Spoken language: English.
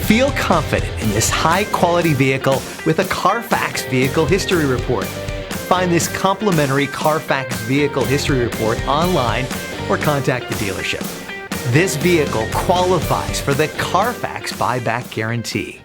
Feel confident in this high-quality vehicle with a Carfax Vehicle History Report. Find this complimentary Carfax Vehicle History Report online or contact the dealership. This vehicle qualifies for the Carfax Buyback Guarantee.